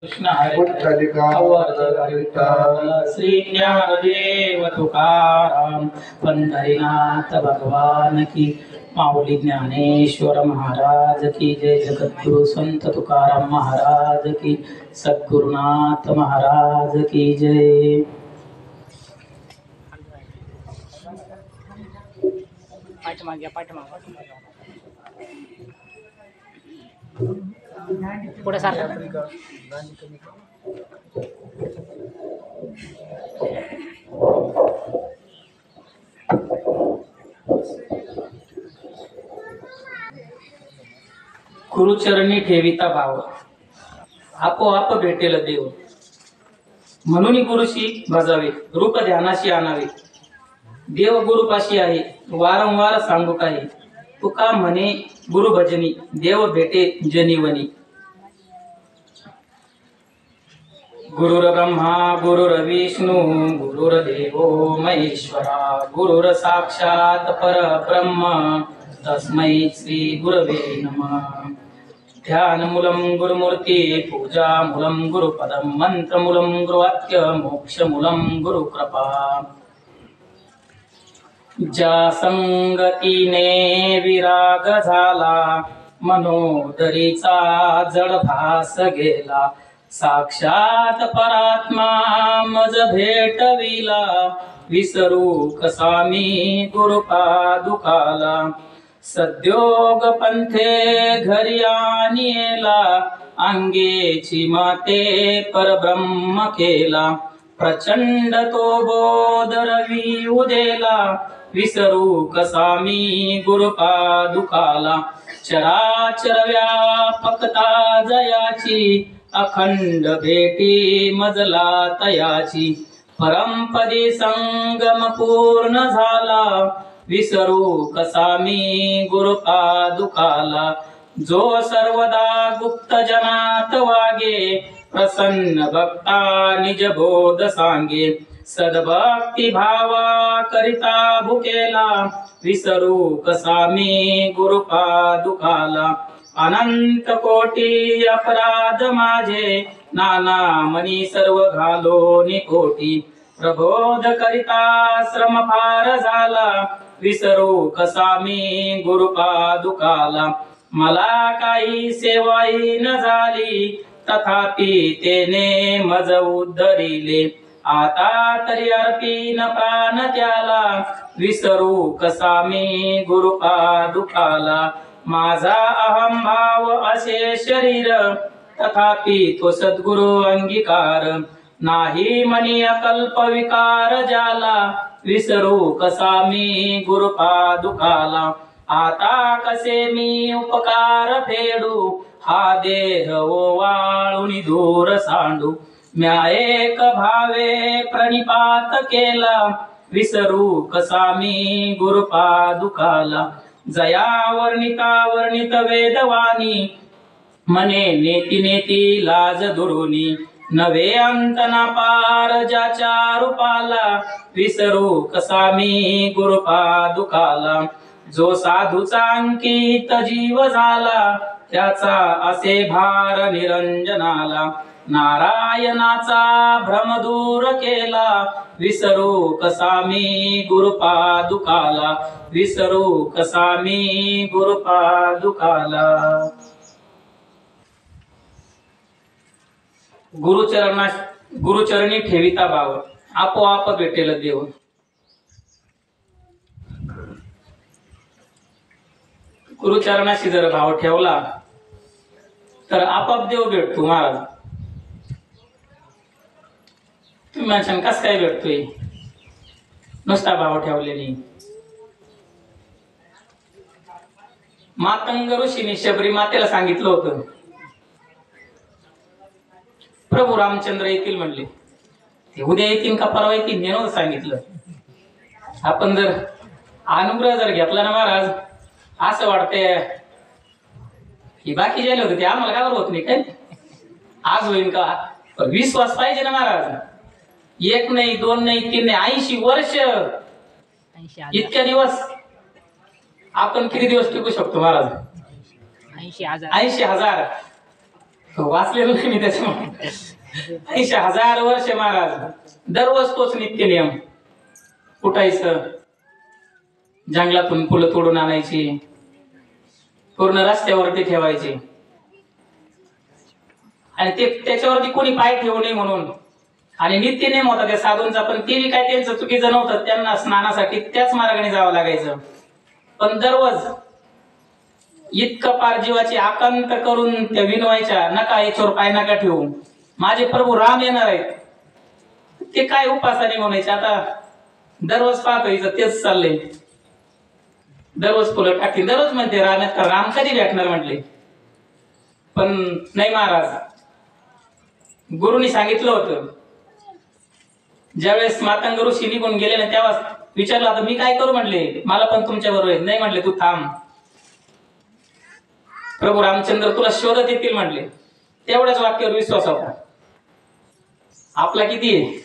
कृष्ण हरे श्री ज्ञानदेव तुकाराम पंढरीनाथ भगवान की माऊली ज्ञानेश्वर महाराज की जय। जगद्गुरु संत तुकाराम महाराज की, सद्गुरुनाथ महाराज की जय। पुढे सारखं गुरुचरणी ठेविता भाव, आपोआप भेटेल देव. म्हणून गुरुशी भजावे, रूप ध्यानाशी आणावे. देव गुरुपाशी आहे, वारंवार सांगू काही. तुका म्हणे गुरु भजनी, देव भेटे जनीवनी. गुरुर ब्रह्मा गुरुर्विष्णू गुरुर्देवो महेश्वरा, गुरुर साक्षात परब्रह्म तस्मै श्री गुरवे नमः. ध्यानमूलं गुरुमूर्ति, पूजामूलं गुरुपदं, मंत्रमूलं गुरुवाक्य, मोक्षमूलं गुरुकृपा. ज्या संगतीने विराग झाला, मनोदरीचा जड भास गेला. साक्षात परात्मा मज भेटविला, विसरू कसा मी गुरुपादुकाला. सद्योग पंथे घरी आणिला, अंगेची माते परब्रह्म केला. प्रचंड तो बोध रवी उदेला, विसरू कसा मी गुरुपादुकाला. चराचर व्यापकता जयाची, अखंड भेटी मजला तयाची. परमपदी संगम पूर्ण झाला, विसरू कसा मी गुरुपादुकाला. जो सर्वदा गुप्त जनात वागे, प्रसन्न भक्ता निज बोध सांगे. सद्भक्ती भावा करिता भुकेला, विसरू कसा मी गुरुपादुकाला. अनंत कोटी अपराध माझे, नाना मनी सर्व घालो निकोटी. प्रबोध करिता श्रम फार झाला, विसरू कसा मी गुरुपादुकाला. मला काही सेवाही न झाली, तथापि तेने मज उद्धरिले. आता तरी अर्पीन प्राण त्याला, विसरू कसा मी गुरुपादुकाला. माझा अहंभाव असे शरीर, तथापि तो सद्गुरु अंगीकार. नाही मनी अकल्प विकार झाला, विसरू कसा मी गुरुपादुकाला. आता कसे मी उपकार फेडू, हा देह ओवाळून दूर सांडू. म्या एक भावे प्रणिपात केला, विसरू कसा मी गुरुपादुकाला. जया वर्णिता वर्णित वेदवाणी, मने नेती नेती लाज दुरुनी. नवे अंत ना पार ज्याच्या रूपाला, विसरू कसा मी गुरुपादुकाला. जो साधूचा अंकित जीव झाला, त्याचा असे भार निरंजनाला. नारायणाचा भ्रम दूर केला, विसरू कसा मी गुरुपादुकाला. विसरू कसा मी गुरुपादुकाला. गुरुचरणी ठेविता भाव, आपोआप भेटेल देव. गुरुचरणाशी जर भाव ठेवला, तर आपोआप देव भेटतो. महाराज तुम्ही म्हणशाल कस काय भेटतोय, नुसता भाव ठेवलेली. मातंग ऋषीने शबरी मातेला सांगितलं होतं, प्रभू रामचंद्र येतील म्हणले. ते उद्या येतील का परवा येतील नेहमी सांगितलं. आपण जर अनुग्रह जर घेतला ना महाराज, असं वाटतंय ही बाकी जे होते ते आम्हाला काय होत नाही काय, आज होईल का. विश्वास पाहिजे ना महाराज. एक नाही, दोन नाही, तीन नाही, 80 वर्ष. इतक्या दिवस आपण किती दिवस टिकू शकतो महाराज? 80,000. वाचलेलं नाही मी त्याच्यामुळे. 80,000 वर्ष महाराज दररोज तोच नित्य नियम. उठायचं, जंगलातून फुलं तोडून आणायची, पूर्ण रस्त्यावरती ठेवायची, आणि ते त्याच्यावरती कोणी पाय ठेवू नये म्हणून. आणि नित्य नेम होता त्या साधूंचा, पण ते बी काय त्यांचं चुकीचं नव्हतं. त्यांना स्नानासाठी त्याच मार्गाने जावं लागायचं. पण दररोज इतकं पार जीवाची आकांत करून त्या विनवायच्या, नका याच्यावर पाय नका ठेवू, माझे प्रभू राम येणार आहेत. ते काय उपासाने म्हणायचे. आता दररोज पाहतो हिचं तेच चाललंय. दररोज फुलं टाकते, दररोज म्हणते राम कधी भेटणार म्हटले. पण नाही महाराज, गुरुनी सांगितलं होतं. ज्यावेळेस मातंग ऋषी निघून गेले ना, तेव्हा विचारलं आता मी काय करू म्हटले, मला पण तुमच्या बरोबर आहे. नाही म्हटले, तू थांब, प्रभू रामचंद्र तुला शोधत येतील म्हटले. तेवढ्याच वाक्यावर विश्वास होता आपला. किती आहे,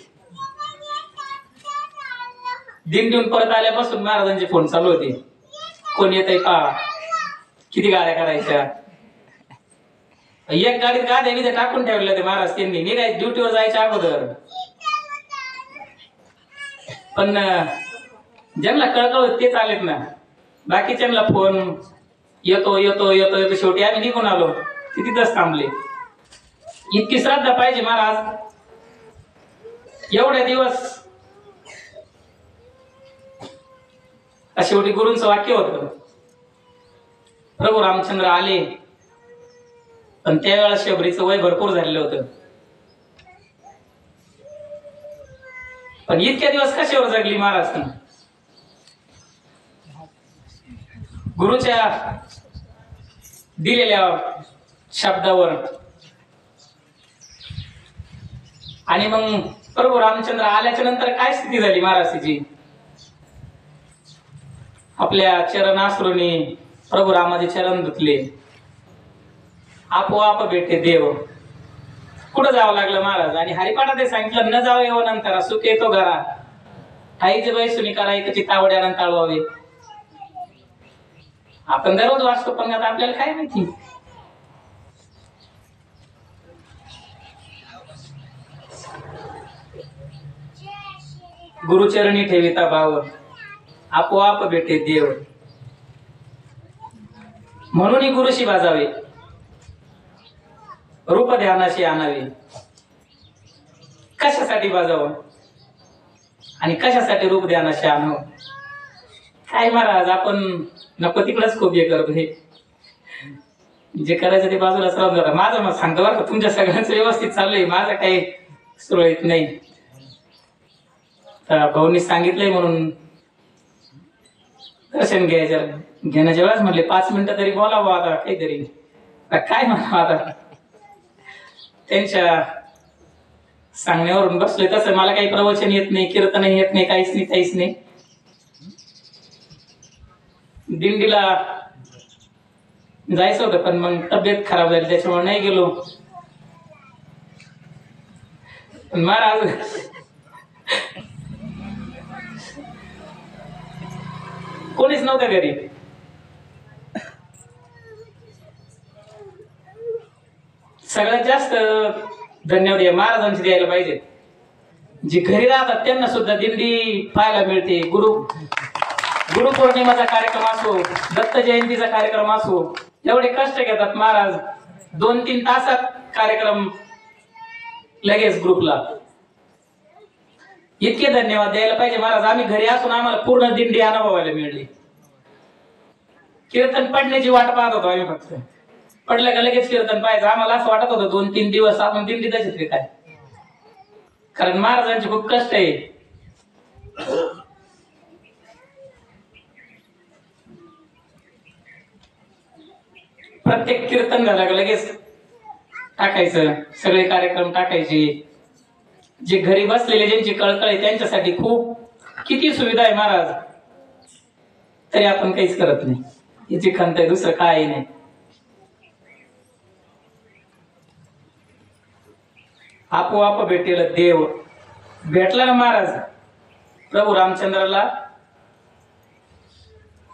दिंडीहून परत आल्यापासून महाराजांचे फोन चालू होते, कोण येत आहे पहा, किती गाड्या करायच्या. एक गाडीत गाड्या तिथे टाकून ठेवले होते महाराज त्यांनी, निघाय ड्युटीवर जायच्या अगोदर. पण ज्यांना कळकळ तेच आलेत ना, बाकीच्यांना फोन येतो येतो येतो येतो, शेवटी आम्ही निघून आलो, ते तिथंच थांबले. इतकी श्रद्धा पाहिजे महाराज. एवढे दिवस शेवटी गुरूंचं वाक्य होतं, प्रभू रामचंद्र आले, पण त्यावेळेला शबरीचं वय भरपूर झालेलं होतं. पण इतक्या दिवस कशावर जगली महाराज ती, गुरुच्या दिलेल्या शब्दावर. आणि मग प्रभू रामचंद्र आल्याच्या नंतर काय स्थिती झाली महाराजांची. आपल्या चरणाश्रूंनी प्रभू रामाचे चरण धुतले, आपोआप भेटे देव. कुठं जावं लागलं महाराज. आणि हरिपाठात ते सांगितलं, न जावं येव नंतर सुख येतो घरा, ठाईचे बैसुनी करा एकची तावड्यानं टाळवावे. आपण दररोज वाचतो, पण आता आपल्याला काय माहिती. गुरुचरणी ठेविता भाव, आपोआप भेटे देव. म्हणून गुरुशी बाजावे, रूप ध्यानाशी आणावे. कशासाठी बाजावं आणि कशासाठी रूप ध्यानाशी आणावं. काय महाराज, आपण नको तिकडच खूप हे करतो. हे जे करायचं ते बाजूला राहून जातं. माझं मग सांगतो बरं का, तुमच्या सगळ्यांचं व्यवस्थित चाललंय, माझं काही सुरळीत नाही. तर भाऊनी सांगितलंय म्हणून दर्शन घेण्याच्या वेळेस म्हटले 5 मिनिटं तरी बोलावं आता काहीतरी. काय म्हणावं आता, त्यांच्या सांगण्यावरून बसले. तसं मला काही प्रवचन येत नाही, कीर्तन येत नाही, काहीच नाही. दिंडीला जायचं होतं, पण मग तब्येत खराब झाली त्याच्यामुळे नाही गेलो. महाराज कोणीच नव्हतं घरी. सगळ्यात जास्त धन्यवाद या महाराजांचे द्यायला पाहिजे. जे घरी राहतात त्यांना सुद्धा दिंडी पाहायला मिळते. गुरुपौर्णिमेचा कार्यक्रम असो, दत्त जयंतीचा कार्यक्रम असो, एवढे कष्ट घेतात महाराज. 2-3 तासात कार्यक्रम लगेच ग्रुपला. इतके धन्यवाद द्यायला पाहिजे महाराज. आम्ही घरी असून आम्हाला पूर्ण दिंडी अनुभवायला मिळाली. कीर्तन पडण्याची वाट पाहत होतो आम्ही, फक्त पडलं का लगेच कीर्तन पाहायचं. आम्हाला असं वाटत होतं 2-3 दिवस आपण दिंडीत असेल काय, कारण महाराजांचे खूप कष्ट आहे. प्रत्येक कीर्तन झालं का लगेच टाकायचं, सगळे कार्यक्रम टाकायचे. जे घरी बसलेले ज्यांची कळकळ आहे त्यांच्यासाठी खूप किती सुविधा आहे महाराज, तरी आपण काहीच करत नाही. याची खंत आहे, दुसरं काही नाही. आपोआप भेटेल देव. भेटला ना महाराज. प्रभू रामचंद्राला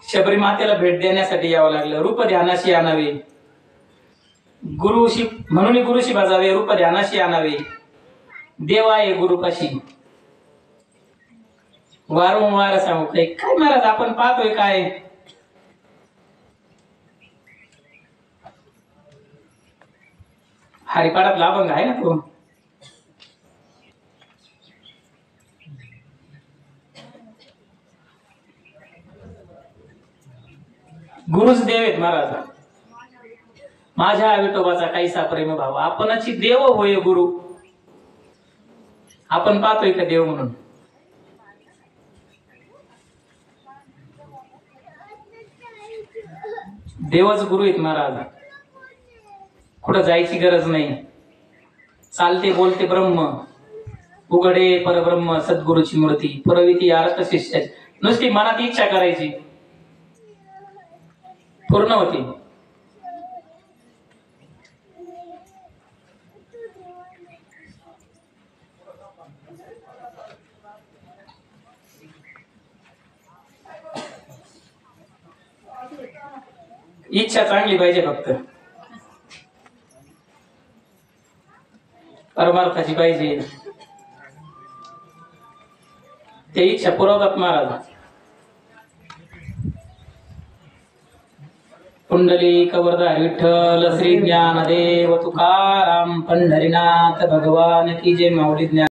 शबरी मातेला भेट देण्यासाठी यावं लागलं. रूप ध्यानाशी आणावे. गुरुशी म्हणून गुरुशी भाजावे, रूप ध्यानाशी आणावे, देवा आहे गुरुपाशी. वारंवार सांगू काय महाराज आपण पाहतोय काय, हरिपाठातला अभंग आहे ना तो, गुरुच देव आहेत महाराज. माझ्या विठोबाचा काहीसा प्रेम भाव, आपणची देव होय गुरु. आपण पाहतोय का देव म्हणून? देवच गुरु आहेत महाराज. कुठं जायची गरज नाही, चालते बोलते ब्रह्म, उघडे परब्रह्म सद्गुरूची मूर्ती, पुरविती आर्त शिष्याची. नुसती मनात इच्छा करायची, पूर्ण होती. इच्छा चांगली पाहिजे, फक्त परमार्थाची पाहिजे. ते इच्छा पुरवतात महाराज. कुंडली कवरदार विठ्ठल श्री ज्ञानदेव तुकाराम पंढरीनाथ भगवान की जय. माऊली ज्ञान